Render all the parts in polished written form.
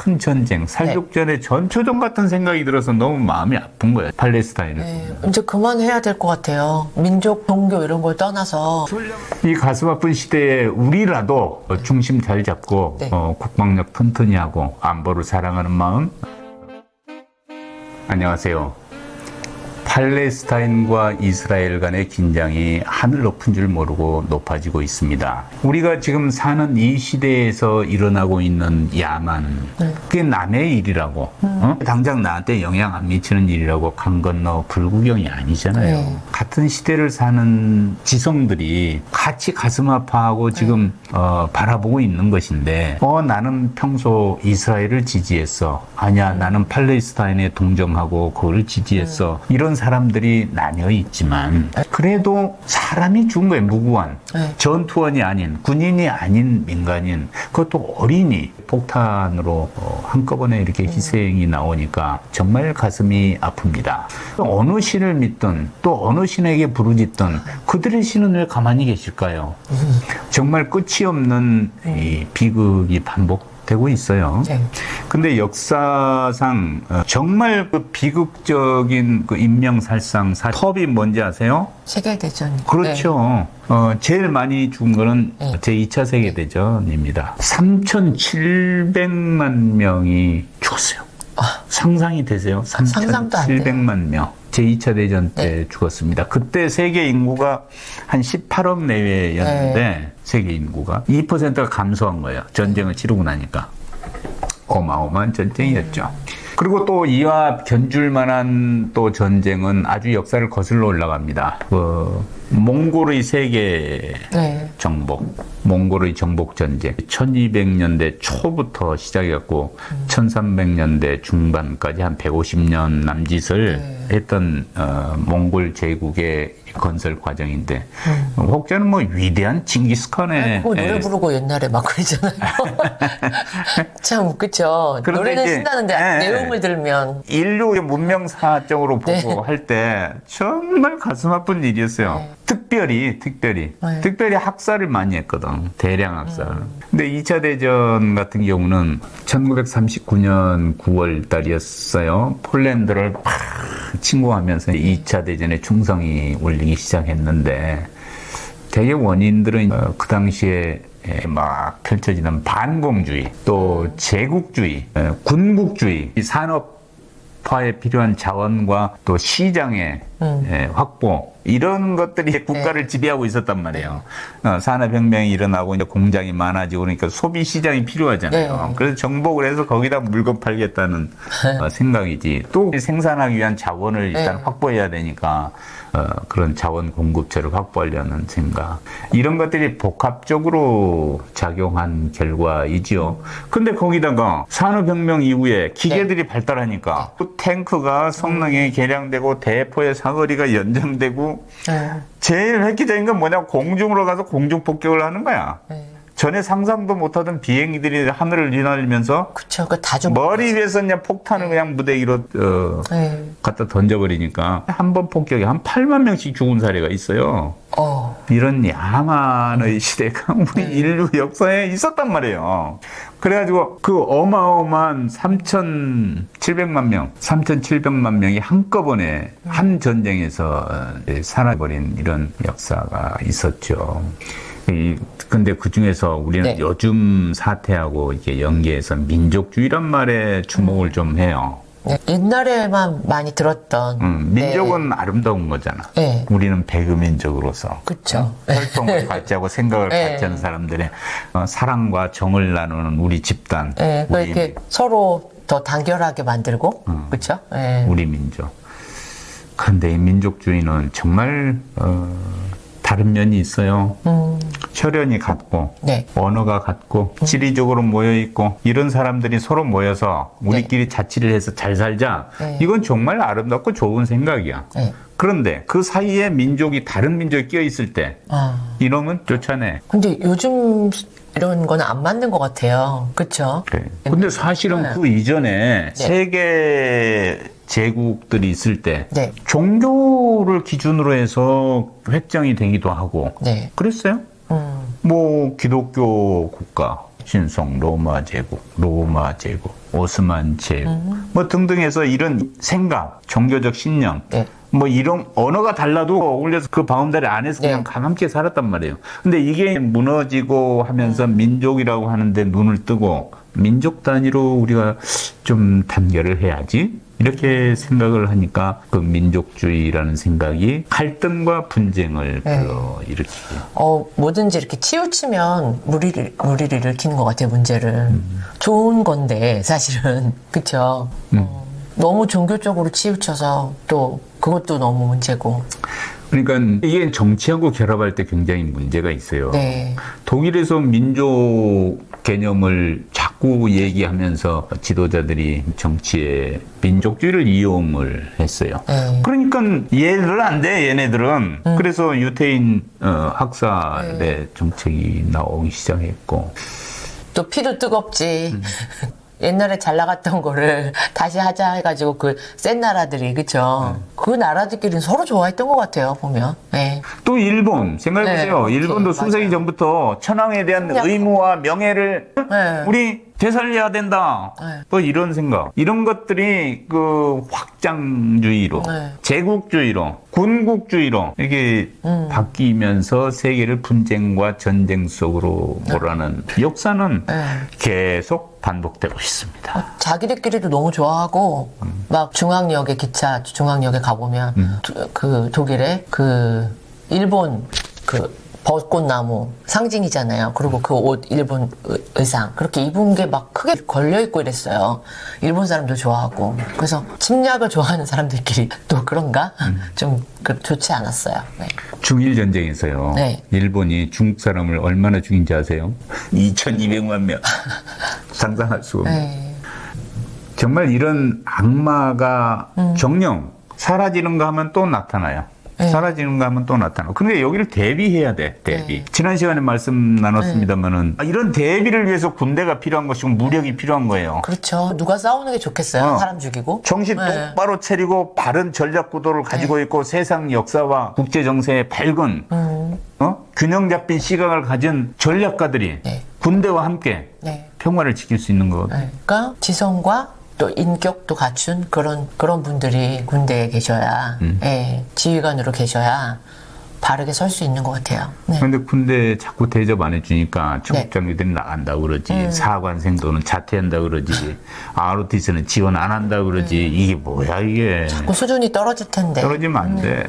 큰 전쟁, 살족전의 전초전 같은 생각이 들어서 너무 마음이 아픈 거예요. 팔레스타인을. 네, 이제 그만해야 될 것 같아요. 민족, 종교 이런 걸 떠나서. 이 가슴 아픈 시대에 우리라도 중심 잘 잡고 네. 국방력 튼튼히 하고 안보를 사랑하는 마음. 안녕하세요. 팔레스타인과 이스라엘 간의 긴장이 하늘 높은 줄 모르고 높아지고 있습니다. 우리가 지금 사는 이 시대에서 일어나고 있는 야만, 그게 남의 일이라고, 당장 나한테 영향 안 미치는 일이라고 강 건너 불구경이 아니잖아요. 네. 같은 시대를 사는 지성들이 같이 가슴 아파하고 지금 바라보고 있는 것인데, 나는 평소 이스라엘을 지지했어. 아니야, 나는 팔레스타인에 동정하고 그걸 지지했어. 이런 사람들이 나뉘어 있지만 그래도 사람이 죽은 거예요. 무고한 전투원이 아닌, 군인이 아닌 민간인, 그것도 어린이 폭탄으로 한꺼번에 이렇게 희생이 나오니까 정말 가슴이 아픕니다. 어느 신을 믿든 또 어느 신에게 부르짖든 그들의 신은 왜 가만히 계실까요? 정말 끝이 없는 이 비극이 반복되고 있어요. 근데 역사상 정말 그 비극적인 그 인명살상 컵이 뭔지 아세요? 세계대전. 그렇죠. 제일 많이 죽은 거는 제2차 세계대전입니다. 3,700만 명이 죽었어요. 상상이 되세요? 상상도 안 돼요. 3,700만 명. 제2차 대전 때 죽었습니다. 그때 세계 인구가 한 18억 내외였는데 세계 인구가 2%가 감소한 거예요. 전쟁을 치르고 나니까. 어마어마한 전쟁이었죠. 그리고 또 이와 견줄 만한 또 전쟁은 아주 역사를 거슬러 올라갑니다. 몽골의 세계 정복, 몽골의 정복 전쟁. 1200년대 초부터 시작했고 1300년대 중반까지 한 150년 남짓을 했던 몽골 제국의 건설 과정인데 혹자는 뭐 위대한 징기스칸의 그거 노래 부르고 옛날에 막 그러잖아요. 참 그쵸. 노래는 신나는데 내용을 들으면 인류의 문명사적으로 보고 할 때 정말 가슴 아픈 일이었어요. 특별히 학살을 많이 했거든. 대량 학살. 근데 2차 대전 같은 경우는 1939년 9월 달이었어요. 폴란드를 막 침공하면서 2차 대전에 충성이 울리기 시작했는데 대개 원인들은 그 당시에 막 펼쳐지는 반공주의, 또 제국주의, 군국주의, 이 산업화에 필요한 자원과 또 시장의 확보, 이런 것들이 국가를 지배하고 있었단 말이에요. 산업혁명이 일어나고 이제 공장이 많아지고 그러니까 소비 시장이 필요하잖아요. 그래서 정복을 해서 거기다 물건 팔겠다는 생각이지. 또 생산하기 위한 자원을 일단 확보해야 되니까 그런 자원 공급처를 확보하려는 생각. 이런 것들이 복합적으로 작용한 결과이지요. 근데 거기다가 산업혁명 이후에 기계들이 발달하니까 또 탱크가 성능이 개량되고 대포의 사거리가 연장되고 제일 획기적인 건 뭐냐, 공중으로 가서 공중 폭격을 하는 거야. 전에 상상도 못하던 비행기들이 하늘을 휘날리면서 그쵸, 그 다 좀 머리 위에서 그냥 폭탄을 그냥 무대기로 갖다 던져버리니까 한 번 폭격에 한 8만 명씩 죽은 사례가 있어요. 이런 야만의 시대가 우리 인류 역사에 있었단 말이에요. 그래가지고 그 어마어마한 3,700만 명이 한꺼번에 한 전쟁에서 사라져버린 이런 역사가 있었죠. 근데 그 중에서 우리는 요즘 사태하고 이렇게 연계해서 민족주의란 말에 주목을 좀 해요. 옛날에만 많이 들었던 민족은 아름다운 거잖아. 우리는 배그민족으로서 그쵸. 혈통을 같이 하고 생각을 같이 하는 사람들의 사랑과 정을 나누는 우리 집단. 우리 이렇게 서로 더 단결하게 만들고 그쵸? 우리 민족. 그런데 이 민족주의는 정말 다른 면이 있어요. 혈연이 같고 언어가 같고 지리적으로 모여있고 이런 사람들이 서로 모여서 우리끼리 자치를 해서 잘 살자. 이건 정말 아름답고 좋은 생각이야. 그런데 그 사이에 민족이 다른 민족이 끼어있을 때 이놈은 쫓아내. 근데 요즘 이런 거는 안 맞는 것 같아요. 그쵸? 근데 사실은 그 이전에 세계 제국들이 있을 때 종교를 기준으로 해서 획정이 되기도 하고 그랬어요. 뭐 기독교 국가, 신성 로마 제국, 오스만 제국, 뭐 등등해서 이런 생각, 종교적 신념, 네. 뭐 이런 언어가 달라도 어울려서 그 바운더리 안에서 그냥 네. 함께 살았단 말이에요. 근데 이게 무너지고 하면서 민족이라고 하는데 눈을 뜨고 민족 단위로 우리가 좀 단결을 해야지. 이렇게 생각을 하니까 그 민족주의라는 생각이 갈등과 분쟁을 불러일으키고. 뭐든지 이렇게 치우치면 무리를 일으키는 것 같아요, 문제를. 좋은 건데, 사실은. 그쵸? 너무 종교적으로 치우쳐서 또 그것도 너무 문제고. 그러니까 이게 정치하고 결합할 때 굉장히 문제가 있어요. 네. 독일에서 민족 개념을 자꾸 얘기하면서 지도자들이 정치에 민족주의를 이용을 했어요. 네. 그러니까 얘들은 안 돼, 얘네들은. 그래서 유태인 학살의 정책이 나오기 시작했고. 또 피도 뜨겁지. 옛날에 잘 나갔던 거를 다시 하자 해가지고 그 센 나라들이, 그쵸? 그 나라들끼리는 서로 좋아했던 것 같아요, 보면. 네. 또 일본, 생각해보세요. 네, 일본도 수세기 맞아요. 전부터 천황에 대한 침략. 의무와 명예를 네. 우리 되살려야 된다. 네. 또 이런 생각. 이런 것들이 그 확장주의로, 네. 제국주의로, 군국주의로 이렇게 바뀌면서 세계를 분쟁과 전쟁 속으로 몰아는 역사는 네. 계속 반복되고 있습니다. 자기들끼리도 너무 좋아하고, 막 중앙역에 가보면, 그 독일에 그 일본 그 벚꽃나무 상징이잖아요. 그리고 그 옷, 일본 의상. 그렇게 입은 게 막 크게 걸려있고 이랬어요. 일본 사람도 좋아하고. 그래서 침략을 좋아하는 사람들끼리 또 그런가? 좀 좋지 않았어요. 네. 중일 전쟁에서요. 네. 일본이 중국 사람을 얼마나 죽인지 아세요? 2,200만 명. 상상할 수 없는. 네. 정말 이런 악마가 정령 사라지는가 하면 또 나타나요. 네. 사라지는가 하면 또 나타나고. 근데 여기를 대비해야 돼, 대비. 지난 시간에 말씀 나눴습니다만은 이런 대비를 위해서 군대가 필요한 것이고 무력이 필요한 거예요. 그렇죠. 누가 싸우는 게 좋겠어요. 사람 죽이고. 정신 네. 똑바로 차리고 바른 전략 구도를 가지고 있고 세상 역사와 국제 정세에 밝은 균형 잡힌 시각을 가진 전략가들이 네. 군대와 함께 네. 평화를 지킬 수 있는 것. 네. 그러니까 지성과 또 인격도 갖춘 그런 분들이 군대에 계셔야, 예, 지휘관으로 계셔야 바르게 설 수 있는 것 같아요. 네. 그런데 군대 자꾸 대접 안 해주니까 네. 중국장교들이 나간다 그러지, 사관생도는 자퇴한다 그러지, ROTC는 지원 안 한다 그러지. 이게 뭐야 이게. 그 수준이 떨어질 텐데. 떨어지면 안 돼.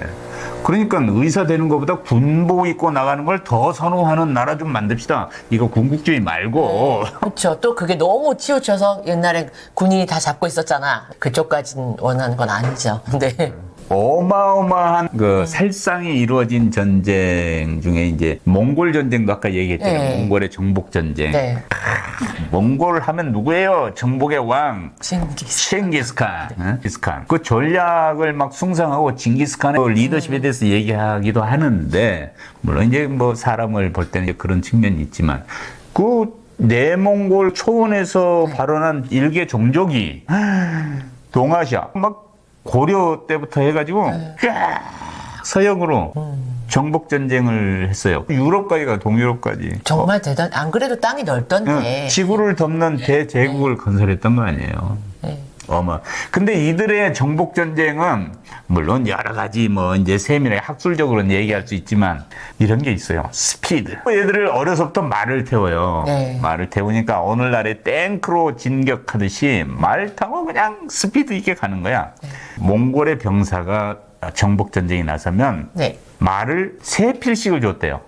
그러니까 의사 되는 것보다 군복 입고 나가는 걸 더 선호하는 나라 좀 만듭시다. 이거 군국주의 말고. 그렇죠. 또 그게 너무 치우쳐서 옛날에 군인이 다 잡고 있었잖아. 그쪽까지는 원하는 건 아니죠. 근데 어마어마한 그 살상이 이루어진 전쟁 중에 이제 몽골 전쟁도 아까 얘기했잖아요. 네. 몽골의 정복 전쟁. 네. 몽골 하면 누구예요? 정복의 왕. 칭기스칸. 그 전략을 막 숭상하고 징기스칸의 리더십에 대해서 얘기하기도 하는데, 물론 이제 뭐 사람을 볼 때는 이제 그런 측면이 있지만, 그 내몽골 초원에서 발원한 일개 종족이 동아시아 막 고려 때부터 해가지고 쫙 서역으로 정복 전쟁을 했어요. 유럽까지 가 동유럽까지. 정말 안 그래도 땅이 넓던데. 지구를 덮는 대제국을 건설했던 거 아니에요. 네. 근데 이들의 정복 전쟁은 물론 여러 가지 뭐 이제 세밀하게 학술적으로는 얘기할 수 있지만 이런 게 있어요. 스피드. 얘들을 어려서부터 말을 태워요. 네. 말을 태우니까 오늘날의 탱크로 진격하듯이 말 타고 그냥 스피드 있게 가는 거야. 네. 몽골의 병사가 정복 전쟁이 나서면 네. 말을 3필씩을 줬대요.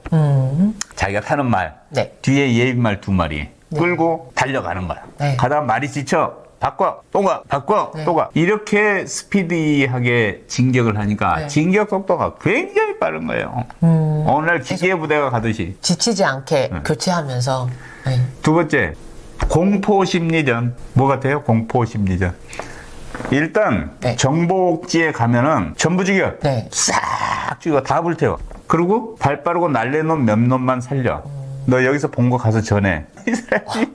자기가 타는 말, 네. 뒤에 예비말 2마리 끌고 달려가는 거야. 네. 가다가 말이 지쳐 바꿔 또 가, 바꿔 네. 또 가. 이렇게 스피디하게 진격을 하니까 네. 진격 속도가 굉장히 빠른 거예요. 오늘 기계 부대가 가듯이. 지치지 않게 교체하면서. 네. 두 번째, 공포 심리전. 뭐 같아요? 공포 심리전. 일단 네. 정복지에 가면은 전부 죽여. 네. 싹 죽여. 다 불태워. 그리고 발 빠르고 날래놓은 몇 놈만 살려. 너 여기서 본 거 가서 전해. 이 사람이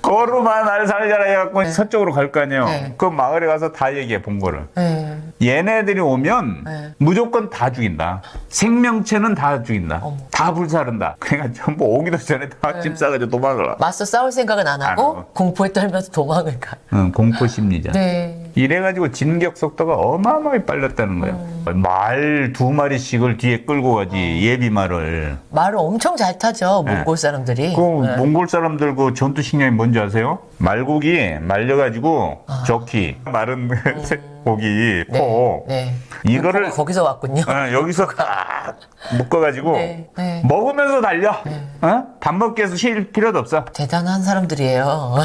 거루만 날 살려라 해갖고 서쪽으로 갈 거 아니에요. 네. 그 마을에 가서 다 얘기해 본 거를. 네. 얘네들이 오면 네. 무조건 다 죽인다. 생명체는 다 죽인다. 어머. 다 불사른다. 그러니까 전부 오기도 전에 다 짐 싸가지고 도망을 가. 맞서 싸울 생각은 안 하고 하고. 공포에 떨면서 도망을 가. 응, 공포 심리전. 네. 이래가지고 진격 속도가 어마어마하게 빨랐다는 거예요. 말 2마리씩을 뒤에 끌고 가지, 예비 말을. 말을 엄청 잘 타죠, 몽골 사람들이. 그 네. 몽골 사람들 그 전투식량이 뭔지 아세요? 말고기 말려가지고 저기 마른 고기 포 네. 이거를 거기서 왔군요. 여기서 딱 묶어가지고 네, 네. 먹으면서 달려. 밥 먹기 위해서 쉴 필요도 없어. 대단한 사람들이에요.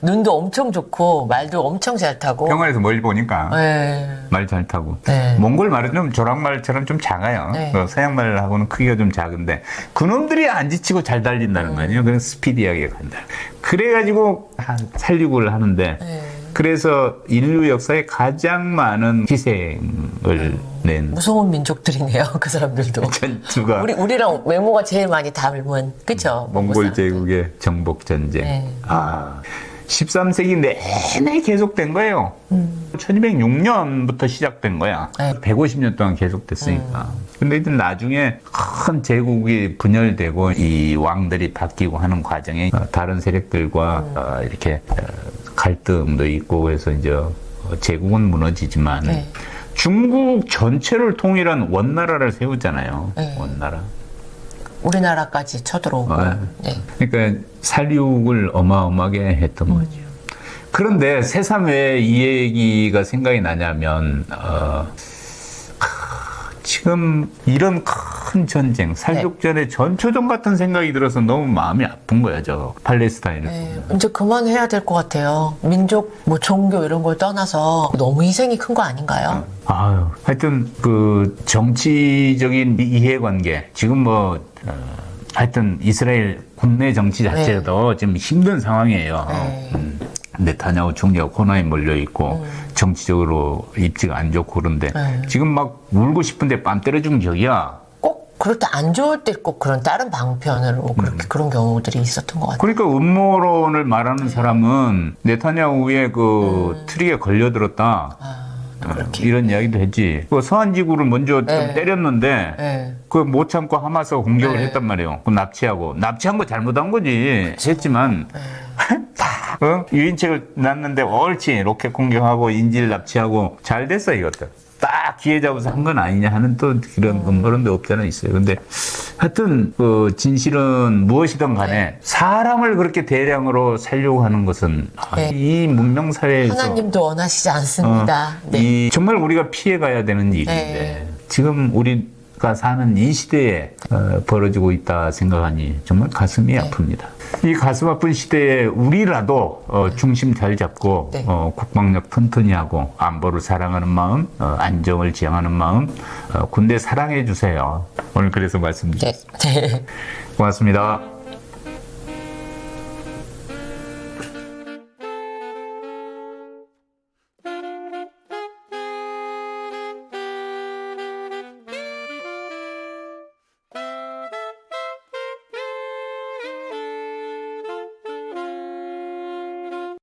눈도 엄청 좋고 말도 엄청 잘 타고. 병원에서 멀리 보니까 네. 말 잘 타고. 네. 몽골 말은 좀 조랑말처럼 좀 작아요. 네. 그 서양 말하고는 크기가 좀 작은데 그놈들이 안 지치고 잘 달린다는 거 아니에요. 그래서 스피디하게 간다. 그래가지고 살리고를 하는데 네. 그래서 인류 역사에 가장 많은 희생을 낸 무서운 민족들이네요, 그 사람들도. 전투가 우리랑 외모가 제일 많이 닮은, 그쵸? 몽골 제국의 정복 전쟁. 네. 13세기 내내 계속된 거예요. 1206년부터 시작된 거야. 네. 150년 동안 계속됐으니까. 근데 이제 나중에 큰 제국이 분열되고 이 왕들이 바뀌고 하는 과정에 다른 세력들과 이렇게 갈등도 있고 그래서 이제 제국은 무너지지만 네. 중국 전체를 통일한 원나라를 세우잖아요. 네. 원나라. 우리나라까지 쳐들어오고. 네. 그러니까 살육을 어마어마하게 했던 거죠. 그런데 새삼 왜 이 얘기가 생각이 나냐면 지금 이런 큰 전쟁, 살육전의 전초전 같은 생각이 들어서 너무 마음이 아픈 거야, 저 팔레스타인을. 네, 이제 그만해야 될 것 같아요. 민족, 뭐 종교 이런 걸 떠나서 너무 희생이 큰 거 아닌가요? 아유, 하여튼 그 정치적인 이해관계 지금 뭐 하여튼 이스라엘 국내 정치 자체도 지금 힘든 상황이에요. 네. 네타냐후 총리가 코너에 몰려 있고 정치적으로 입지가 안 좋고 그런데 지금 막 울고 싶은데 뺨 때려준 적이야. 꼭 그럴 때 안 좋을 때 꼭 그런 다른 방편으로 그렇게 그런 경우들이 있었던 것 같아요. 그러니까 음모론을 말하는 사람은 네타냐후의 그 트릭에 걸려들었다. 이런 이야기도 했지. 그 서한 지구를 먼저 좀 때렸는데 네. 그 못 참고 하마스가 공격을 했단 말이에요. 그 납치한 거 잘못한 거지. 했지만 다 유인책을 놨는데 옳지 로켓 공격하고 인질 납치하고 잘 됐어 이것들. 딱 기회 잡아서 한 건 아니냐 하는 또 그런 음모론도 없잖아 있어요. 근데 하여튼 그 진실은 무엇이든 간에 사람을 그렇게 대량으로 살려고 하는 것은 이 문명 사회에서 하나님도 원하시지 않습니다. 네. 이 정말 우리가 피해가야 되는 일인데 지금 우리가 사는 이 시대에 벌어지고 있다 생각하니 정말 가슴이 아픕니다. 이 가슴 아픈 시대에 우리라도 중심 잘 잡고 국방력 튼튼히 하고 안보를 사랑하는 마음, 안정을 지향하는 마음, 군대 사랑해 주세요. 오늘 그래서 말씀드렸습니다. 네. 고맙습니다.